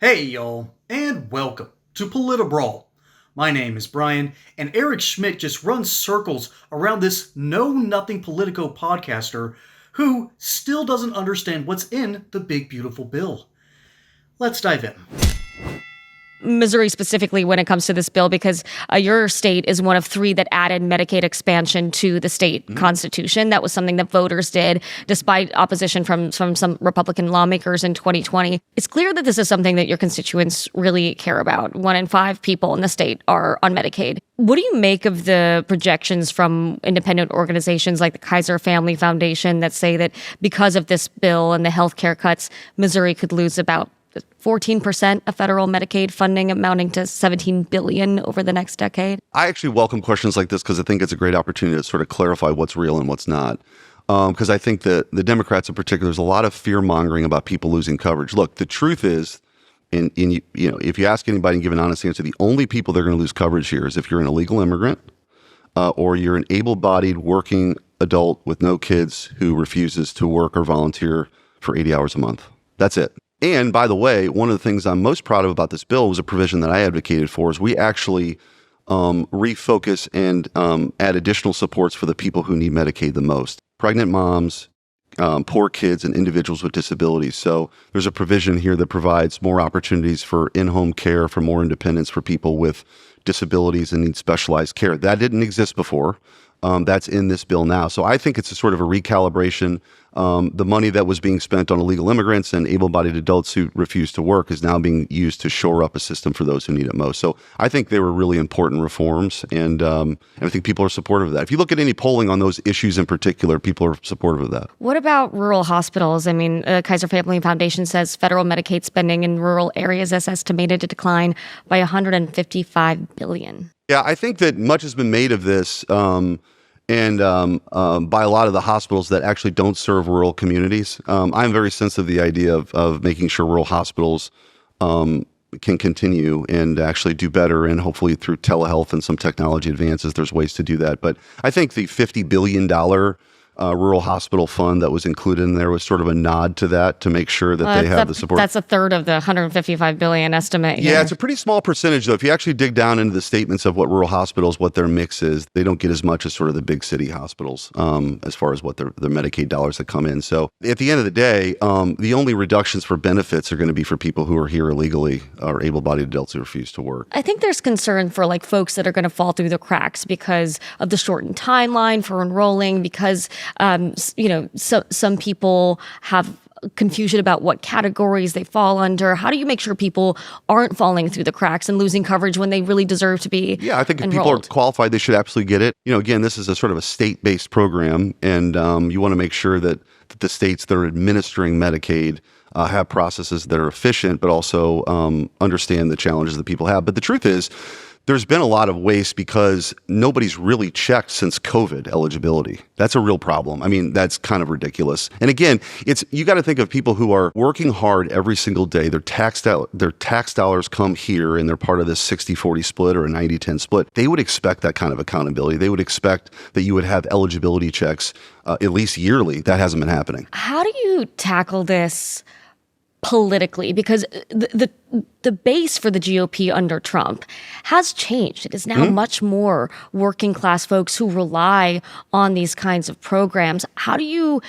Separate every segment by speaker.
Speaker 1: Hey y'all, and welcome to Politibrawl. My name is Brian, and Eric Schmitt just runs circles around this know-nothing Politico podcaster who still doesn't understand what's in the big beautiful bill. Let's dive in.
Speaker 2: Missouri specifically when it comes to this bill, because your state is one of three that added Medicaid expansion to the state constitution. That was something that voters did despite opposition from some Republican lawmakers in 2020. It's clear that this is something that your constituents really care about. 1 in 5 people in the state are on Medicaid. What do you make of the projections from independent organizations like the Kaiser Family Foundation that say that because of this bill and the healthcare cuts, Missouri could lose about 14% of federal Medicaid funding, amounting to $17 billion over the next decade?
Speaker 3: I actually welcome questions like this because I think it's a great opportunity to sort of clarify what's real and what's not. Because I think that the Democrats in particular, there's a lot of fear-mongering about people losing coverage. Look, the truth is, if you ask anybody and give an honest answer, the only people that are going to lose coverage here is if you're an illegal immigrant or you're an able-bodied working adult with no kids who refuses to work or volunteer for 80 hours a month. That's it. And by the way, one of the things I'm most proud of about this bill was a provision that I advocated for is we actually refocus and add additional supports for the people who need Medicaid the most. Pregnant moms, poor kids, and individuals with disabilities. So there's a provision here that provides more opportunities for in-home care, for more independence for people with disabilities and need specialized care. That didn't exist before. That's in this bill now. So I think it's a sort of a recalibration. The money that was being spent on illegal immigrants and able-bodied adults who refuse to work is now being used to shore up a system for those who need it most. So I think they were really important reforms, and I think people are supportive of that. If you look at any polling on those issues in particular, people are supportive of that.
Speaker 2: What about rural hospitals? I mean, Kaiser Family Foundation says federal Medicaid spending in rural areas is estimated to decline by $155 billion.
Speaker 3: Yeah, I think that much has been made of this and by a lot of the hospitals that actually don't serve rural communities. I'm very sensitive to the idea of making sure rural hospitals can continue and actually do better, and hopefully through telehealth and some technology advances, there's ways to do that. But I think the $50 billion rural hospital fund that was included in there was sort of a nod to that, to make sure that they have the support.
Speaker 2: That's a third of the $155 billion estimate here.
Speaker 3: Yeah, it's a pretty small percentage, though. If you actually dig down into the statements of what rural hospitals, what their mix is, they don't get as much as sort of the big city hospitals as far as what their Medicaid dollars that come in. So at the end of the day, the only reductions for benefits are going to be for people who are here illegally or able-bodied adults who refuse to work.
Speaker 2: I think there's concern for like folks that are going to fall through the cracks because of the shortened timeline for enrolling, because some people have confusion about what categories they fall under. How do you make sure people aren't falling through the cracks and losing coverage when they really deserve to be
Speaker 3: Yeah, I think if
Speaker 2: enrolled?
Speaker 3: people are qualified, they should absolutely get it. Again, this is a sort of a state-based program, and you want to make sure that the states that are administering Medicaid have processes that are efficient, but also understand the challenges that people have. But the truth is, there's been a lot of waste because nobody's really checked since COVID eligibility. That's a real problem. I mean, that's kind of ridiculous. And again, you got to think of people who are working hard every single day. Their tax dollars come here, and they're part of this 60-40 split or a 90-10 split. They would expect that kind of accountability. They would expect that you would have eligibility checks at least yearly. That hasn't been happening.
Speaker 2: How do you tackle this politically? Because the base for the GOP under Trump has changed. It is now much more working class folks who rely on these kinds of programs. How do you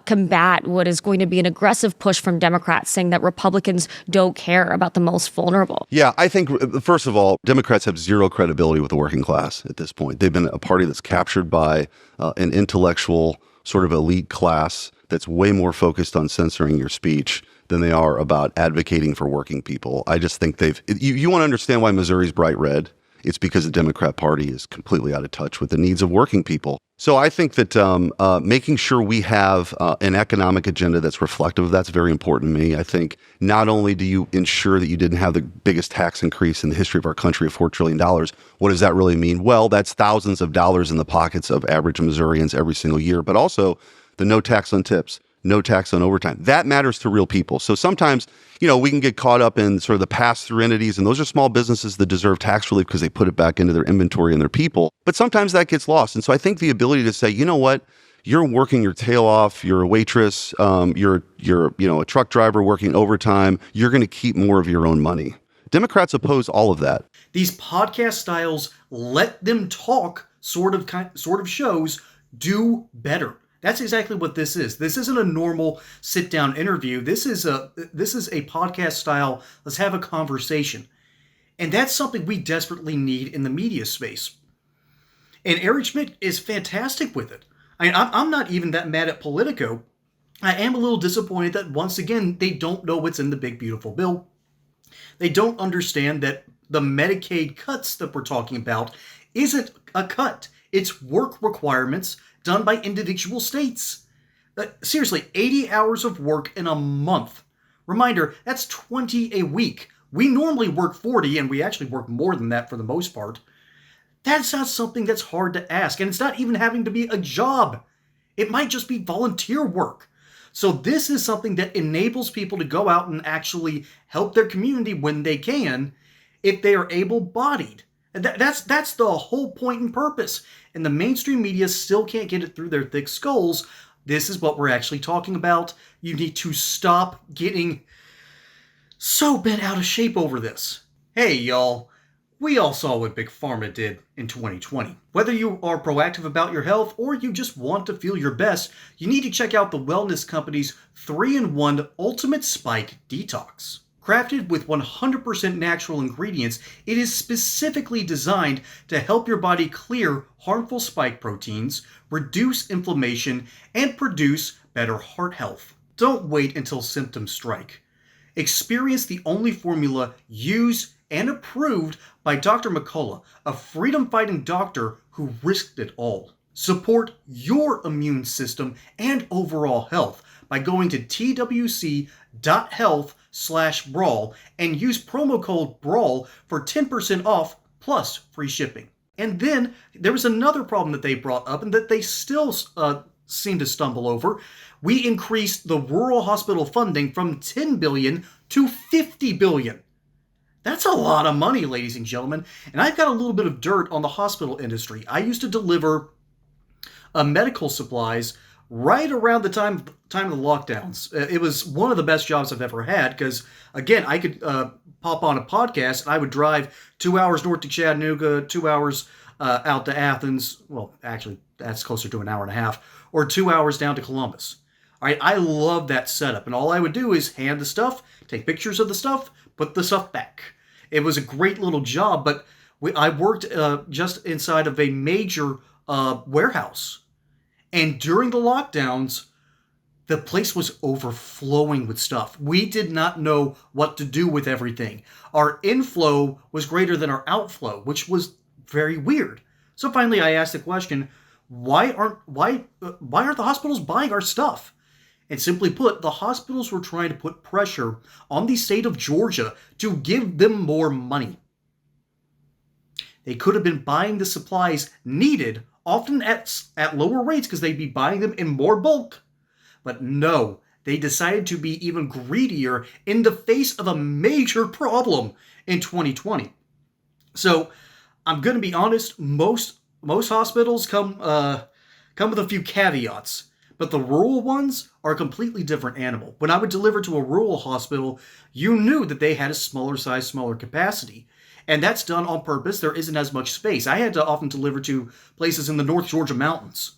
Speaker 2: combat what is going to be an aggressive push from Democrats saying that Republicans don't care about the most vulnerable?
Speaker 3: Yeah, I think, first of all, Democrats have zero credibility with the working class at this point. They've been a party that's captured by an intellectual sort of elite class that's way more focused on censoring your speech than they are about advocating for working people. I just think you want to understand why Missouri's bright red. It's because the Democrat Party is completely out of touch with the needs of working people. So I think that making sure we have an economic agenda that's reflective of that's very important to me. I think not only do you ensure that you didn't have the biggest tax increase in the history of our country of $4 trillion, what does that really mean? Well, that's thousands of dollars in the pockets of average Missourians every single year, but also the no tax on tips, no tax on overtime. That matters to real people. So sometimes, we can get caught up in sort of the pass-through entities, and those are small businesses that deserve tax relief because they put it back into their inventory and their people. But sometimes that gets lost. And so I think the ability to say, you know what, you're working your tail off, you're a waitress, you're a truck driver working overtime, you're going to keep more of your own money. Democrats oppose all of that.
Speaker 1: These podcast styles, let them talk sort of shows do better. That's exactly what this is. This isn't a normal sit-down interview. This is a podcast style. Let's have a conversation. And that's something we desperately need in the media space. And Eric Schmitt is fantastic with it. I'm not even that mad at Politico. I am a little disappointed that, once again, they don't know what's in the big, beautiful bill. They don't understand that the Medicaid cuts that we're talking about isn't a cut. It's work requirements done by individual states. Seriously, 80 hours of work in a month. Reminder, that's 20 a week. We normally work 40, and we actually work more than that for the most part. That's not something that's hard to ask, and it's not even having to be a job. It might just be volunteer work. So this is something that enables people to go out and actually help their community when they can, if they are able-bodied. That's the whole point and purpose. And the mainstream media still can't get it through their thick skulls. This is what we're actually talking about. You need to stop getting so bent out of shape over this. Hey, y'all. We all saw what Big Pharma did in 2020. Whether you are proactive about your health or you just want to feel your best, you need to check out the wellness company's 3-in-1 Ultimate Spike Detox. Crafted with 100% natural ingredients, it is specifically designed to help your body clear harmful spike proteins, reduce inflammation, and produce better heart health. Don't wait until symptoms strike. Experience the only formula used and approved by Dr. McCullough, a freedom-fighting doctor who risked it all. Support your immune system and overall health by going to twc.health/brawl and use promo code BRAWL for 10% off plus free shipping. And then there was another problem that they brought up and that they still seem to stumble over. We increased the rural hospital funding from $10 billion to $50 billion. That's a lot of money, ladies and gentlemen. And I've got a little bit of dirt on the hospital industry. I used to deliver medical supplies right around the time of the lockdowns. It was one of the best jobs I've ever had because, again, I could pop on a podcast and I would drive 2 hours north to Chattanooga, 2 hours out to Athens. Well, actually, that's closer to an hour and a half. Or 2 hours down to Columbus. All right, I love that setup. And all I would do is hand the stuff, take pictures of the stuff, put the stuff back. It was a great little job, but I worked just inside of a major warehouse. And during the lockdowns, the place was overflowing with stuff. We did not know what to do with everything. Our inflow was greater than our outflow, which was very weird. So finally I asked the question, why aren't the hospitals buying our stuff? And simply put, the hospitals were trying to put pressure on the state of Georgia to give them more money. They could have been buying the supplies needed, often at lower rates because they'd be buying them in more bulk. But no, they decided to be even greedier in the face of a major problem in 2020. So I'm going to be honest, most hospitals come with a few caveats. But the rural ones are a completely different animal. When I would deliver to a rural hospital, you knew that they had a smaller size, smaller capacity. And that's done on purpose. There isn't as much space. I had to often deliver to places in the North Georgia mountains.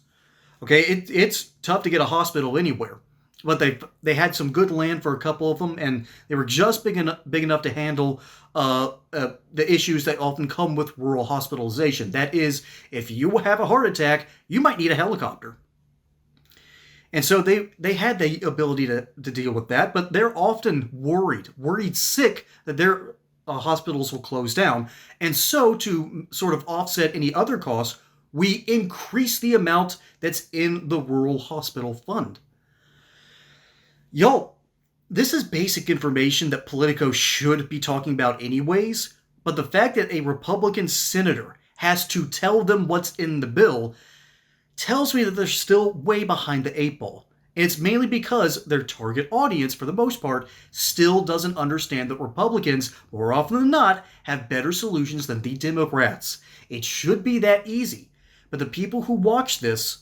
Speaker 1: Okay, it's tough to get a hospital anywhere. But they had some good land for a couple of them, and they were just big enough to handle the issues that often come with rural hospitalization. That is, if you have a heart attack, you might need a helicopter. And so they had the ability to deal with that, but they're often worried sick that their hospitals will close down. And so to sort of offset any other costs, we increase the amount that's in the rural hospital fund. Y'all, this is basic information that Politico should be talking about anyways, but the fact that a Republican senator has to tell them what's in the bill tells me that they're still way behind the 8 ball. And it's mainly because their target audience, for the most part, still doesn't understand that Republicans, more often than not, have better solutions than the Democrats. It should be that easy. But the people who watch this,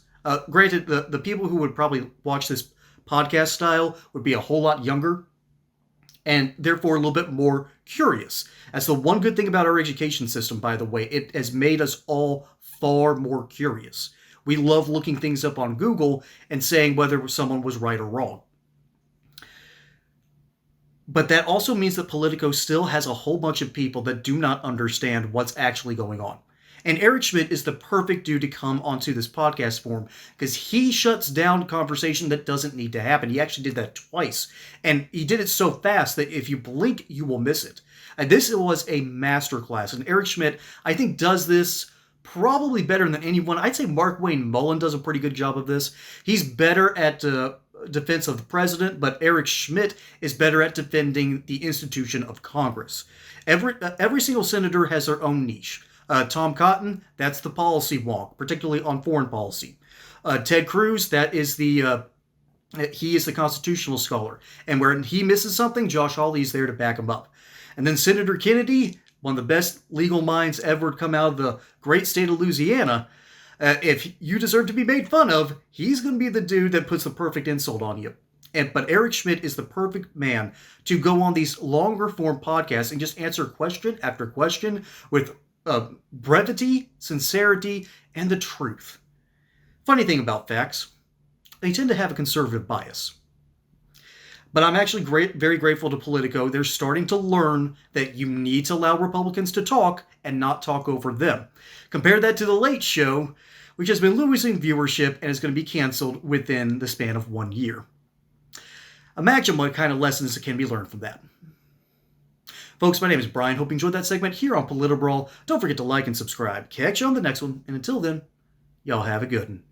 Speaker 1: Granted, the people who would probably watch this podcast style would be a whole lot younger and therefore a little bit more curious. That's the one good thing about our education system, by the way. It has made us all far more curious. We love looking things up on Google and saying whether someone was right or wrong. But that also means that Politico still has a whole bunch of people that do not understand what's actually going on. And Eric Schmitt is the perfect dude to come onto this podcast forum because he shuts down conversation that doesn't need to happen. He actually did that twice. And he did it so fast that if you blink, you will miss it. And this was a masterclass. And Eric Schmitt, I think, does this probably better than anyone. I'd say Mark Wayne Mullen does a pretty good job of this. He's better at defense of the president, but Eric Schmitt is better at defending the institution of Congress. Every single senator has their own niche. Tom Cotton, that's the policy wonk, particularly on foreign policy. Ted Cruz, he is the constitutional scholar. And where he misses something, Josh Hawley is there to back him up. And then Senator Kennedy, one of the best legal minds ever to come out of the great state of Louisiana. If you deserve to be made fun of, he's going to be the dude that puts the perfect insult on you. But Eric Schmitt is the perfect man to go on these longer form podcasts and just answer question after question with brevity, sincerity, and the truth. Funny thing about facts, they tend to have a conservative bias. But I'm actually very grateful to Politico. They're starting to learn that you need to allow Republicans to talk and not talk over them. Compare that to The Late Show, which has been losing viewership and is going to be canceled within the span of 1 year. Imagine what kind of lessons can be learned from that. Folks, my name is Brian. Hope you enjoyed that segment here on Politibrawl. Don't forget to like and subscribe. Catch you on the next one. And until then, y'all have a good one.